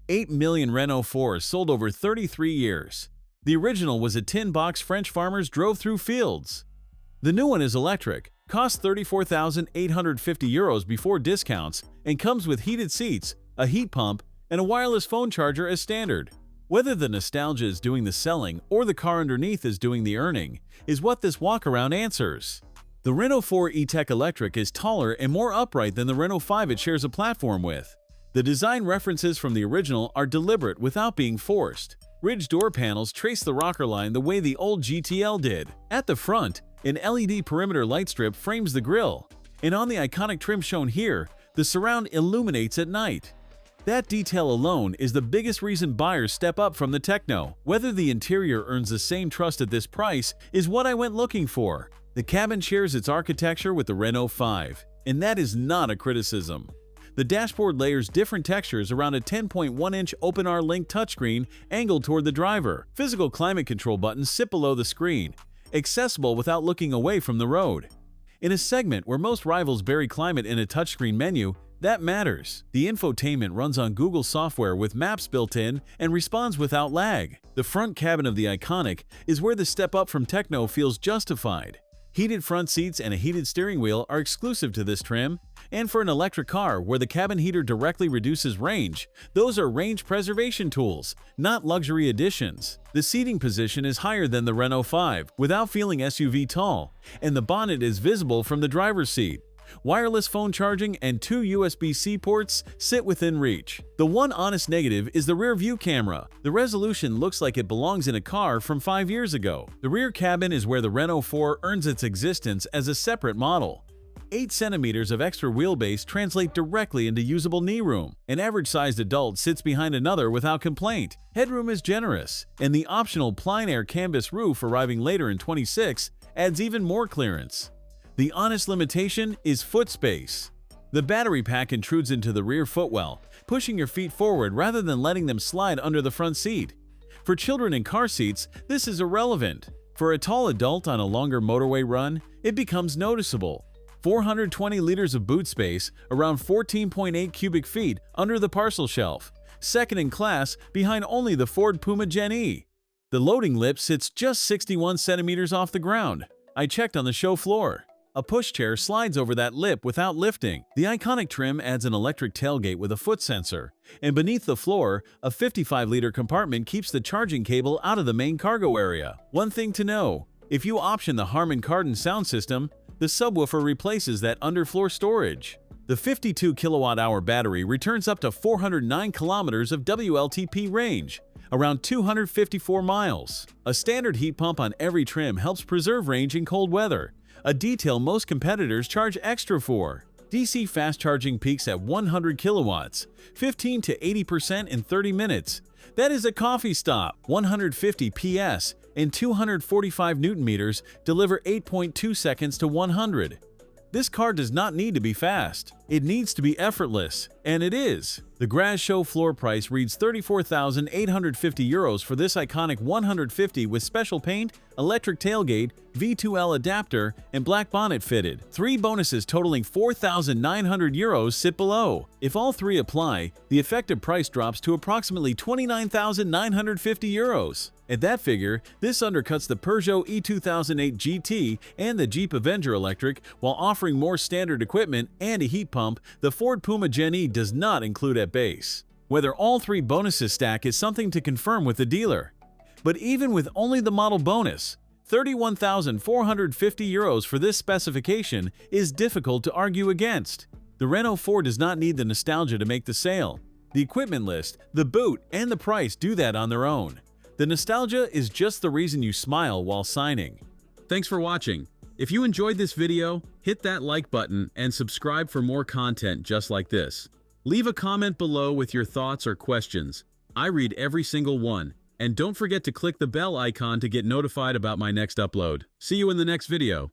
8 million Renault 4s sold over 33 years. The original was a tin box French farmers drove through fields. The new one is electric, costs €34,850 before discounts, and comes with heated seats, a heat pump, and a wireless phone charger as standard. Whether the nostalgia is doing the selling or the car underneath is doing the earning, is what this walkaround answers. The Renault 4 E-Tech Electric is taller and more upright than the Renault 5 it shares a platform with. The design references from the original are deliberate without being forced. Ridged door panels trace the rocker line the way the old GTL did. At the front, an LED perimeter light strip frames the grille, and on the iconic trim shown here, the surround illuminates at night. That detail alone is the biggest reason buyers step up from the Techno. Whether the interior earns the same trust at this price is what I went looking for. The cabin shares its architecture with the Renault 5, and that is not a criticism. The dashboard layers different textures around a 10.1-inch OpenR-Link touchscreen angled toward the driver. Physical climate control buttons sit below the screen, accessible without looking away from the road. In a segment where most rivals bury climate in a touchscreen menu, that matters. The infotainment runs on Google software with Maps built in and responds without lag. The front cabin of the Iconic is where the step up from Techno feels justified. Heated front seats and a heated steering wheel are exclusive to this trim, and for an electric car where the cabin heater directly reduces range, those are range preservation tools, not luxury additions. The seating position is higher than the Renault 5 without feeling SUV tall, and the bonnet is visible from the driver's seat. Wireless phone charging and 2 USB-C ports sit within reach. The one honest negative is the rear view camera. The resolution looks like it belongs in a car from 5 years ago. The rear cabin is where the Renault 4 earns its existence as a separate model. 8 centimeters of extra wheelbase translate directly into usable knee room. An average-sized adult sits behind another without complaint. Headroom is generous, and the optional plein air canvas roof arriving later in 26 adds even more clearance. The honest limitation is foot space. The battery pack intrudes into the rear footwell, pushing your feet forward rather than letting them slide under the front seat. For children in car seats, this is irrelevant. For a tall adult on a longer motorway run, it becomes noticeable. 420 liters of boot space, around 14.8 cubic feet under the parcel shelf, second in class behind only the Ford Puma Gen E. The loading lip sits just 61 centimeters off the ground. I checked on the show floor. A pushchair slides over that lip without lifting. The Iconic trim adds an electric tailgate with a foot sensor, and beneath the floor, a 55-liter compartment keeps the charging cable out of the main cargo area. One thing to know, if you option the Harman Kardon sound system, the subwoofer replaces that underfloor storage. The 52 kilowatt-hour battery returns up to 409 kilometers of WLTP range, around 254 miles. A standard heat pump on every trim helps preserve range in cold weather, a detail most competitors charge extra for. DC fast charging peaks at 100 kilowatts, 15 to 80% in 30 minutes. That is a coffee stop. 150 PS and 245 Newton meters deliver 8.2 seconds to 100. This car does not need to be fast. It needs to be effortless, and it is. The Graz show floor price reads €34,850 for this Iconic 150 with special paint, electric tailgate, V2L adapter, and black bonnet fitted. 3 bonuses totaling €4,900 sit below. If all 3 apply, the effective price drops to approximately €29,950. At that figure, this undercuts the Peugeot E2008 GT and the Jeep Avenger Electric while offering more standard equipment and a heat pump the Ford Puma Gen E does not include at base. Whether all 3 bonuses stack is something to confirm with the dealer. But even with only the model bonus, €31,450 for this specification is difficult to argue against. The Renault 4 does not need the nostalgia to make the sale. The equipment list, the boot, and the price do that on their own. The nostalgia is just the reason you smile while signing. Thanks for watching. If you enjoyed this video, hit that like button and subscribe for more content just like this. Leave a comment below with your thoughts or questions. I read every single one. And don't forget to click the bell icon to get notified about my next upload. See you in the next video.